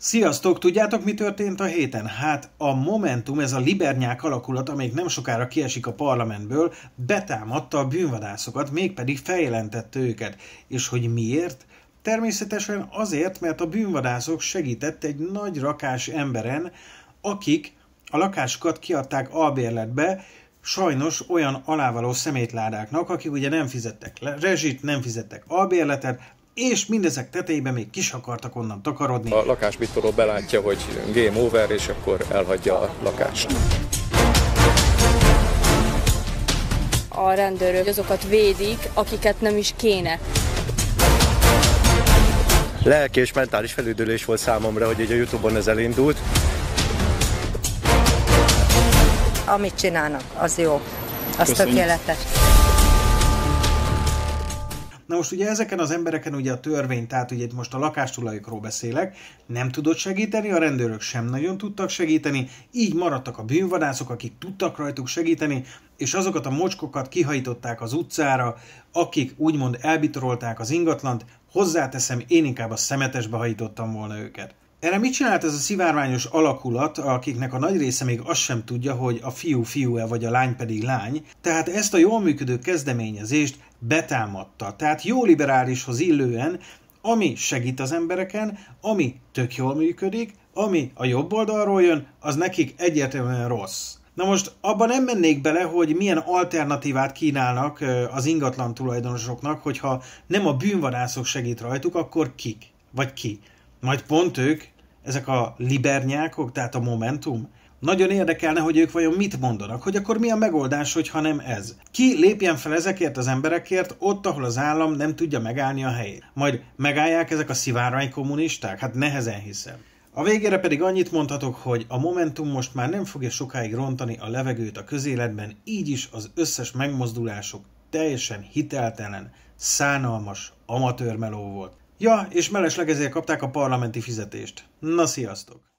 Sziasztok! Tudjátok, mi történt a héten? Hát a Momentum, ez a libernyák alakulat, amelyik nem sokára kiesik a parlamentből, betámadta a bűnvadászokat, mégpedig feljelentette őket. És hogy miért? Természetesen azért, mert a bűnvadászok segített egy nagy rakás emberen, akik a lakásukat kiadták albérletbe, sajnos olyan alávaló szemétládáknak, akik ugye nem fizettek rezsit, nem fizettek albérletet, és mindezek tetejében még ki akartak onnan takarodni. A lakásbiztosító belátja, hogy game over, és akkor elhagyja a lakást. A rendőrök azokat védik, akiket nem is kéne. Lelki és mentális felüdülés volt számomra, hogy így a Youtube-on ez elindult. Amit csinálnak, az jó. Az tökéletes. Na most ugye ezeken az embereken ugye a törvény, tehát ugye itt most a lakástulajokról beszélek, nem tudott segíteni, a rendőrök sem nagyon tudtak segíteni, így maradtak a bűnvadászok, akik tudtak rajtuk segíteni, és azokat a mocskokat kihajtották az utcára, akik úgymond elbitorolták az ingatlant, hozzáteszem, én inkább a szemetesbe hajítottam volna őket. Erre mit csinált ez a szivárványos alakulat, akiknek a nagy része még azt sem tudja, hogy a fiú fiú-e vagy a lány pedig lány, tehát ezt a jól működő kezdeményezést betámadta. Tehát jó liberálishoz illően, ami segít az embereken, ami tök jól működik, ami a jobb oldalról jön, az nekik egyértelműen rossz. Na most abban nem mennék bele, hogy milyen alternatívát kínálnak az ingatlan tulajdonosoknak, hogyha nem a bűnvadászok segít rajtuk, akkor kik? Vagy ki? Majd pont ők, ezek a libernyákok, tehát a Momentum. Nagyon érdekelne, hogy ők vajon mit mondanak, hogy akkor mi a megoldás, hogyha nem ez. Ki lépjen fel ezekért az emberekért ott, ahol az állam nem tudja megállni a helyét. Majd megállják ezek a szivárvány kommunisták? Hát nehezen hiszem. A végére pedig annyit mondhatok, hogy a Momentum most már nem fogja sokáig rontani a levegőt a közéletben, így is az összes megmozdulások teljesen hiteltelen, szánalmas, amatőr meló volt. Ja, és mellesleg ezért kapták a parlamenti fizetést. Na, sziasztok!